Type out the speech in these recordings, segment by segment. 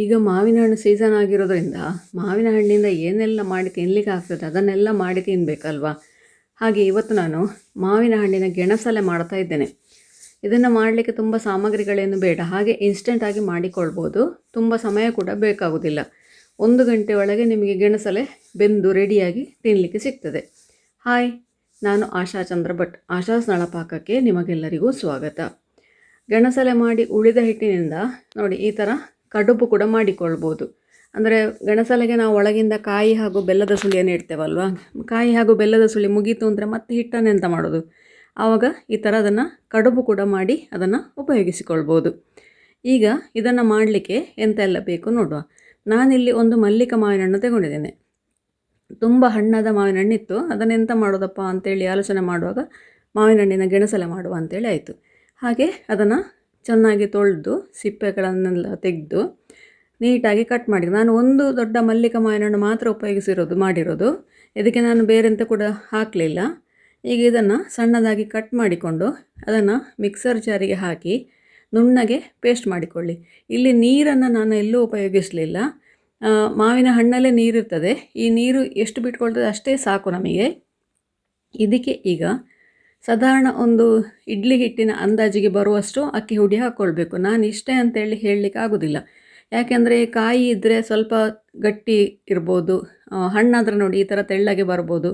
ಈಗ ಮಾವಿನ ಹಣ್ಣು ಸೀಸನ್ ಆಗಿರೋದ್ರಿಂದ ಮಾವಿನ ಹಣ್ಣಿಂದ ಏನೆಲ್ಲ ಮಾಡಿ ತಿನ್ನಲಿಕ್ಕೆ ಆಗ್ತದೆ ಅದನ್ನೆಲ್ಲ ಮಾಡಿ ತಿನ್ನಬೇಕಲ್ವಾ. ಹಾಗೆ ಇವತ್ತು ನಾನು ಮಾವಿನ ಹಣ್ಣಿನ ಗೆಣಸಲೆ ಮಾಡ್ತಾ ಇದ್ದೇನೆ. ಇದನ್ನು ಮಾಡಲಿಕ್ಕೆ ತುಂಬ ಸಾಮಗ್ರಿಗಳೇನು ಬೇಡ, ಹಾಗೆ ಇನ್ಸ್ಟೆಂಟಾಗಿ ಮಾಡಿಕೊಳ್ಬೋದು. ತುಂಬ ಸಮಯ ಕೂಡ ಬೇಕಾಗೋದಿಲ್ಲ. 1 ಗಂಟೆ ಒಳಗೆ ನಿಮಗೆ ಗೆಣಸಲೆ ಬೆಂದು ರೆಡಿಯಾಗಿ ತಿನ್ನಲಿಕ್ಕೆ ಸಿಗ್ತದೆ. ಹಾಯ್, ನಾನು ಆಶಾ ಚಂದ್ರ ಭಟ್. ಆಶಾಸ್ ನಳಪಾಕಕ್ಕೆ ನಿಮಗೆಲ್ಲರಿಗೂ ಸ್ವಾಗತ. ಗೆಣಸಲೆ ಮಾಡಿ ಉಳಿದ ಹಿಟ್ಟಿನಿಂದ ನೋಡಿ ಈ ಥರ ಕಡುಬು ಕೂಡ ಮಾಡಿಕೊಳ್ಬೋದು. ಅಂದರೆ ಗೆಣಸಲೆಗೆ ನಾವು ಒಳಗಿಂದ ಕಾಯಿ ಹಾಗೂ ಬೆಲ್ಲದ ಸುಳಿಯನ್ನು ಇಡ್ತೇವಲ್ವ, ಕಾಯಿ ಹಾಗೂ ಬೆಲ್ಲದ ಸುಳಿ ಮುಗೀತು ಅಂದರೆ ಮತ್ತೆ ಹಿಟ್ಟನ್ನು ಎಂತ ಮಾಡೋದು, ಆವಾಗ ಈ ಥರ ಅದನ್ನು ಕಡುಬು ಕೂಡ ಮಾಡಿ ಅದನ್ನು ಉಪಯೋಗಿಸಿಕೊಳ್ಬೋದು. ಈಗ ಇದನ್ನು ಮಾಡಲಿಕ್ಕೆ ಎಂತೆಲ್ಲ ಬೇಕು ನೋಡುವ. ನಾನಿಲ್ಲಿ ಒಂದು ಮಲ್ಲಿಕ ಮಾವಿನ ಹಣ್ಣು ತಗೊಂಡಿದ್ದೇನೆ. ತುಂಬ ಹಣ್ಣಾದ ಮಾವಿನ ಹಣ್ಣಿತ್ತು. ಅದನ್ನೆಂತ ಮಾಡೋದಪ್ಪ ಅಂತೇಳಿ ಆಲೋಚನೆ ಮಾಡುವಾಗ ಮಾವಿನ ಹಣ್ಣಿನ ಗೆಣಸಲೆ ಮಾಡುವ ಅಂತೇಳಿ ಆಯಿತು. ಹಾಗೆ ಅದನ್ನು ಚೆನ್ನಾಗಿ ತೊಳೆದು ಸಿಪ್ಪೆಗಳನ್ನೆಲ್ಲ ತೆಗೆದು ನೀಟಾಗಿ ಕಟ್ ಮಾಡಿ, ನಾನು ಒಂದು ದೊಡ್ಡ ಮಲ್ಲಿಕ ಮಾವಿನ ಹಣ್ಣು ಮಾತ್ರ ಮಾಡಿರೋದು. ಇದಕ್ಕೆ ನಾನು ಬೇರೆಂತ ಕೂಡ ಹಾಕಲಿಲ್ಲ. ಈಗ ಇದನ್ನು ಸಣ್ಣದಾಗಿ ಕಟ್ ಮಾಡಿಕೊಂಡು ಅದನ್ನು ಮಿಕ್ಸರ್ ಜಾರಿಗೆ ಹಾಕಿ ನುಣ್ಣಗೆ ಪೇಸ್ಟ್ ಮಾಡಿಕೊಳ್ಳಿ. ಇಲ್ಲಿ ನೀರನ್ನು ನಾನು ಎಲ್ಲೂ ಉಪಯೋಗಿಸಲಿಲ್ಲ. ಮಾವಿನ ಹಣ್ಣಲ್ಲೇ ನೀರಿರ್ತದೆ. ಈ ನೀರು ಎಷ್ಟು ಬಿಟ್ಕೊಳ್ತದೆ ಅಷ್ಟೇ ಸಾಕು ನಮಗೆ. ಇದಕ್ಕೆ ಈಗ ಸಾಧಾರಣ ಒಂದು ಇಡ್ಲಿ ಹಿಟ್ಟಿನ ಅಂದಾಜಿಗೆ ಬರುವಷ್ಟು ಅಕ್ಕಿ ಹುಡಿ ಹಾಕ್ಕೊಳ್ಬೇಕು. ನಾನು ಇಷ್ಟೇ ಅಂತೇಳಿ ಹೇಳಲಿಕ್ಕೆ ಆಗೋದಿಲ್ಲ, ಯಾಕೆಂದರೆ ಕಾಯಿ ಇದ್ದರೆ ಸ್ವಲ್ಪ ಗಟ್ಟಿ ಇರ್ಬೋದು, ಹಣ್ಣಾದರೆ ನೋಡಿ ಈ ಥರ ತೆಳ್ಳಗೆ ಬರ್ಬೋದು.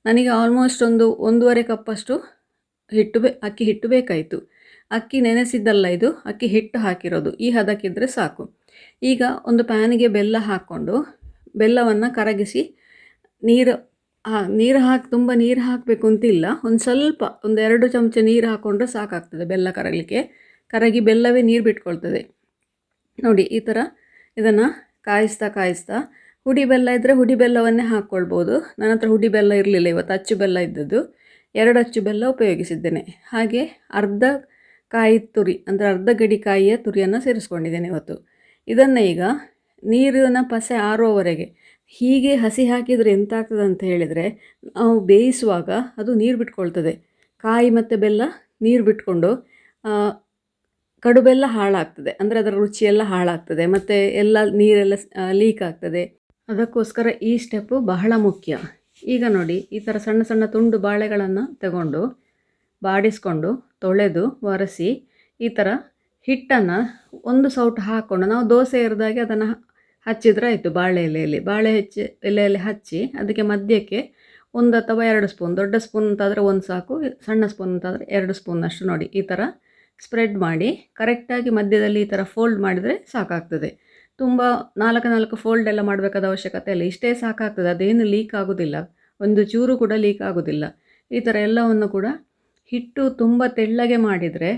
ನನಗೆ ಆಲ್ಮೋಸ್ಟ್ 1.5 ಕಪ್ಪಷ್ಟು ಅಕ್ಕಿ ಹಿಟ್ಟು ಬೇಕಾಯಿತು. ಅಕ್ಕಿ ನೆನೆಸಿದ್ದಲ್ಲ, ಇದು ಅಕ್ಕಿ ಹಿಟ್ಟು ಹಾಕಿರೋದು. ಈ ಹದಕ್ಕಿದ್ರೆ ಸಾಕು. ಈಗ ಒಂದು ಪ್ಯಾನಿಗೆ ಬೆಲ್ಲ ಹಾಕ್ಕೊಂಡು ಬೆಲ್ಲವನ್ನು ಕರಗಿಸಿ ನೀರು ಹಾಕಿ, ತುಂಬ ನೀರು ಹಾಕಬೇಕು ಅಂತಿಲ್ಲ, ಒಂದು ಸ್ವಲ್ಪ 1-2 ಚಮಚ ನೀರು ಹಾಕ್ಕೊಂಡ್ರೆ ಸಾಕಾಗ್ತದೆ ಬೆಲ್ಲ ಕರಗಿ ಬೆಲ್ಲವೇ ನೀರು ಬಿಟ್ಕೊಳ್ತದೆ. ನೋಡಿ ಈ ಥರ ಇದನ್ನು ಕಾಯಿಸ್ತಾ ಹುಡಿ ಬೆಲ್ಲ ಇದ್ದರೆ ಹುಡಿ ಬೆಲ್ಲವನ್ನೇ ಹಾಕ್ಕೊಳ್ಬೋದು. ನನ್ನ ಹತ್ರ ಹುಡಿ ಬೆಲ್ಲ ಇರಲಿಲ್ಲ, ಇವತ್ತು ಅಚ್ಚು ಬೆಲ್ಲ ಇದ್ದದ್ದು. 2 ಅಚ್ಚು ಬೆಲ್ಲ ಉಪಯೋಗಿಸಿದ್ದೇನೆ. ಹಾಗೆ ಅರ್ಧ ಕಾಯಿ ತುರಿ, ಅಂದರೆ ಅರ್ಧ ಗಡಿ ಕಾಯಿಯ ತುರಿಯನ್ನು ಸೇರಿಸ್ಕೊಂಡಿದ್ದೇನೆ ಇವತ್ತು. ಇದನ್ನು ಈಗ ನೀರಿನ ಪಸೆ ಆರೋವರೆಗೆ ಹೀಗೆ ಹಸಿ ಹಾಕಿದರೆ ಎಂತ ಆಗ್ತದೆ ಅಂತ ಹೇಳಿದರೆ, ನಾವು ಬೇಯಿಸುವಾಗ ಅದು ನೀರು ಬಿಟ್ಕೊಳ್ತದೆ. ಕಾಯಿ ಮತ್ತು ಬೆಲ್ಲ ನೀರು ಬಿಟ್ಕೊಂಡು ಕಡುಬೆಲ್ಲ ಹಾಳಾಗ್ತದೆ, ಅಂದರೆ ಅದರ ರುಚಿಯೆಲ್ಲ ಹಾಳಾಗ್ತದೆ, ಮತ್ತು ಎಲ್ಲ ನೀರೆಲ್ಲ ಲೀಕ್ ಆಗ್ತದೆ. ಅದಕ್ಕೋಸ್ಕರ ಈ ಸ್ಟೆಪ್ಪು ಬಹಳ ಮುಖ್ಯ. ಈಗ ನೋಡಿ ಈ ಥರ ಸಣ್ಣ ಸಣ್ಣ ತುಂಡು ಬಾಳೆಗಳನ್ನು ತಗೊಂಡು ಬಾಡಿಸ್ಕೊಂಡು ತೊಳೆದು ಒರೆಸಿ ಈ ಥರ ಹಿಟ್ಟನ್ನು ಒಂದು ಸೌಟು ಹಾಕ್ಕೊಂಡು ನಾವು ದೋಸೆ ಇರಿದಾಗೆ ಅದನ್ನು ಹಚ್ಚಿದ್ರೆ ಆಯಿತು. ಬಾಳೆ ಎಲೆಯಲ್ಲಿ ಹಚ್ಚಿ ಅದಕ್ಕೆ ಮಧ್ಯಕ್ಕೆ 1 ಅಥವಾ 2 ಸ್ಪೂನ್, ದೊಡ್ಡ ಸ್ಪೂನ್ ಅಂತಾದರೆ 1 ಸಾಕು, ಸಣ್ಣ ಸ್ಪೂನ್ ಅಂತಾದರೆ 2 ಸ್ಪೂನಷ್ಟು ನೋಡಿ ಈ ಥರ ಸ್ಪ್ರೆಡ್ ಮಾಡಿ ಕರೆಕ್ಟಾಗಿ ಮಧ್ಯದಲ್ಲಿ ಈ ಥರ ಫೋಲ್ಡ್ ಮಾಡಿದರೆ ಸಾಕಾಗ್ತದೆ. ತುಂಬ 4 ಫೋಲ್ಡ್ ಎಲ್ಲ ಮಾಡಬೇಕಾದ ಅವಶ್ಯಕತೆ ಇಲ್ಲ, ಇಷ್ಟೇ ಸಾಕಾಗ್ತದೆ. ಅದೇನು ಲೀಕ್ ಆಗೋದಿಲ್ಲ, ಒಂದು ಚೂರು ಕೂಡ ಲೀಕ್ ಆಗೋದಿಲ್ಲ. ಈ ಥರ ಎಲ್ಲವನ್ನು ಕೂಡ ಹಿಟ್ಟು ತುಂಬ ತೆಳ್ಳಗೆ ಮಾಡಿದರೆ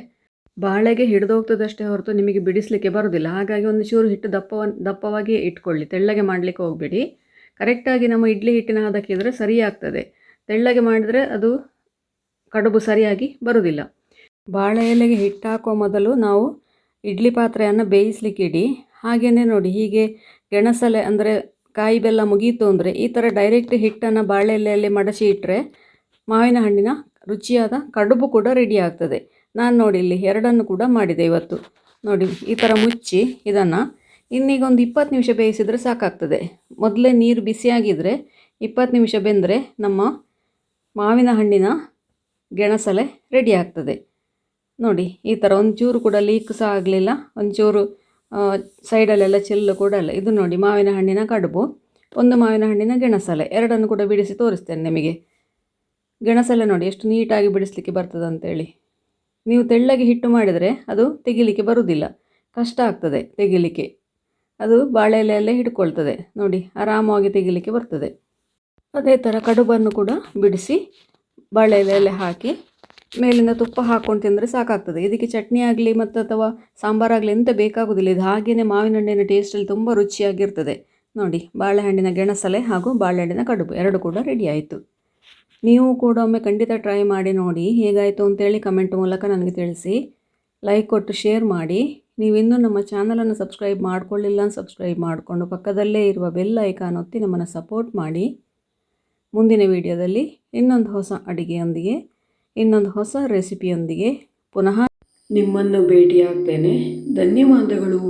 ಬಾಳೆಗೆ ಹಿಡಿದೋಗ್ತದಷ್ಟೇ ಹೊರತು ನಿಮಗೆ ಬಿಡಿಸಲಿಕ್ಕೆ ಬರೋದಿಲ್ಲ. ಹಾಗಾಗಿ ಒಂದು ಚೂರು ಹಿಟ್ಟು ದಪ್ಪವಾಗಿ ಇಟ್ಕೊಳ್ಳಿ, ತೆಳ್ಳಗೆ ಮಾಡಲಿಕ್ಕೆ ಹೋಗಬೇಡಿ. ಕರೆಕ್ಟಾಗಿ ನಮ್ಮ ಇಡ್ಲಿ ಹಿಟ್ಟಿನ ಹದಕ್ಕಿದ್ರೆ ಸರಿ ಆಗ್ತದೆ. ತೆಳ್ಳಗೆ ಮಾಡಿದರೆ ಅದು ಕಡುಬು ಸರಿಯಾಗಿ ಬರೋದಿಲ್ಲ. ಬಾಳೆ ಎಲೆಗೆ ಹಿಟ್ಟು ಹಾಕೋ ಮೊದಲು ನಾವು ಇಡ್ಲಿ ಪಾತ್ರೆಯನ್ನು ಬೇಯಿಸಲಿಕ್ಕೆ ಇಡಿ. ಹಾಗೆಯೇ ನೋಡಿ ಹೀಗೆ ಗೆಣಸಲೆ ಅಂದರೆ ಕಾಯಿ ಬೆಲ್ಲ ಮುಗೀತು ಅಂದರೆ ಈ ಥರ ಡೈರೆಕ್ಟ್ ಹಿಟ್ಟನ್ನು ಬಾಳೆ ಎಲೆಯಲ್ಲಿ ಮಡಚಿ ಇಟ್ಟರೆ ಮಾವಿನ ಹಣ್ಣಿನ ರುಚಿಯಾದ ಕಡುಬು ಕೂಡ ರೆಡಿ ಆಗ್ತದೆ. ನಾನು ನೋಡಿ ಇಲ್ಲಿ 2 ಕೂಡ ಮಾಡಿದೆ ಇವತ್ತು. ನೋಡಿ ಈ ಥರ ಮುಚ್ಚಿ ಇದನ್ನು ಇನ್ನೀಗ ಒಂದು 20 ನಿಮಿಷ ಬೇಯಿಸಿದರೆ ಸಾಕಾಗ್ತದೆ. ಮೊದಲೇ ನೀರು ಬಿಸಿಯಾಗಿದ್ದರೆ 20 ನಿಮಿಷ ಬೆಂದರೆ ನಮ್ಮ ಮಾವಿನ ಹಣ್ಣಿನ ಗೆಣಸಲೆ ರೆಡಿ ಆಗ್ತದೆ. ನೋಡಿ ಈ ಥರ ಒಂಚೂರು ಕೂಡ ಲೀಕ್ ಸಹ ಆಗಲಿಲ್ಲ, ಒಂಚೂರು ಸೈಡಲ್ಲೆಲ್ಲ ಚೆಲ್ಲು ಕೂಡ ಇಲ್ಲ. ಇದು ನೋಡಿ ಮಾವಿನ ಹಣ್ಣಿನ ಕಡುಬು, ಒಂದು ಮಾವಿನ ಹಣ್ಣಿನ ಗೆಣಸಲೆ, 2 ಕೂಡ ಬಿಡಿಸಿ ತೋರಿಸ್ತೇನೆ ನಿಮಗೆ. ಗೆಣಸಲೆ ನೋಡಿ ಎಷ್ಟು ನೀಟಾಗಿ ಬಿಡಿಸಲಿಕ್ಕೆ ಬರ್ತದೆ ಅಂತೇಳಿ. ನೀವು ತೆಳ್ಳಗೆ ಹಿಟ್ಟು ಮಾಡಿದರೆ ಅದು ತೆಗಿಲಿಕ್ಕೆ ಬರುವುದಿಲ್ಲ, ಕಷ್ಟ ಆಗ್ತದೆ ತೆಗಿಲಿಕ್ಕೆ. ಅದು ಬಾಳೆ ಎಲೆಯಲ್ಲೇ ಹಿಡ್ಕೊಳ್ತದೆ. ನೋಡಿ ಆರಾಮವಾಗಿ ತೆಗಿಲಿಕ್ಕೆ ಬರ್ತದೆ. ಅದೇ ಥರ ಕಡುಬನ್ನು ಕೂಡ ಬಿಡಿಸಿ ಬಾಳೆ ಎಲೆಯಲ್ಲೇ ಹಾಕಿ ಮೇಲಿಂದ ತುಪ್ಪ ಹಾಕ್ಕೊಂಡು ತಿಂದರೆ ಸಾಕಾಗ್ತದೆ. ಇದಕ್ಕೆ ಚಟ್ನಿ ಆಗಲಿ ಮತ್ತು ಅಥವಾ ಸಾಂಬಾರಾಗಲಿ ಎಂತ ಬೇಕಾಗೋದಿಲ್ಲ. ಇದು ಹಾಗೆಯೇ ಮಾವಿನ ಹಣ್ಣಿನ ಟೇಸ್ಟಲ್ಲಿ ತುಂಬ ರುಚಿಯಾಗಿರ್ತದೆ. ನೋಡಿ ಬಾಳೆಹಣ್ಣಿನ ಗೆಣಸಲೆ ಹಾಗೂ ಬಾಳೆಹಣ್ಣಿನ ಕಡುಬು 2 ಕೂಡ ರೆಡಿ ಆಯಿತು. ನೀವು ಕೂಡ ಒಮ್ಮೆ ಖಂಡಿತ ಟ್ರೈ ಮಾಡಿ ನೋಡಿ, ಹೇಗಾಯಿತು ಅಂತೇಳಿ ಕಮೆಂಟ್ ಮೂಲಕ ನನಗೆ ತಿಳಿಸಿ. ಲೈಕ್ ಕೊಟ್ಟು ಶೇರ್ ಮಾಡಿ. ನೀವಿನ್ನೂ ನಮ್ಮ ಚಾನಲನ್ನು ಸಬ್ಸ್ಕ್ರೈಬ್ ಮಾಡಿಕೊಳ್ಳಿಲ್ಲ, ಸಬ್ಸ್ಕ್ರೈಬ್ ಮಾಡಿಕೊಂಡು ಪಕ್ಕದಲ್ಲೇ ಇರುವ ಬೆಲ್ ಐಕಾನ್ ಒತ್ತಿ ನಮ್ಮನ್ನು ಸಪೋರ್ಟ್ ಮಾಡಿ. ಮುಂದಿನ ವಿಡಿಯೋದಲ್ಲಿ ಇನ್ನೊಂದು ಹೊಸ ಅಡುಗೆಯೊಂದಿಗೆ, ಇನ್ನೊಂದು ಹೊಸ ರೆಸಿಪಿಯೊಂದಿಗೆ ಪುನಃ ನಿಮ್ಮನ್ನು ಭೇಟಿಯಾಗ್ತೇನೆ. ಧನ್ಯವಾದಗಳು.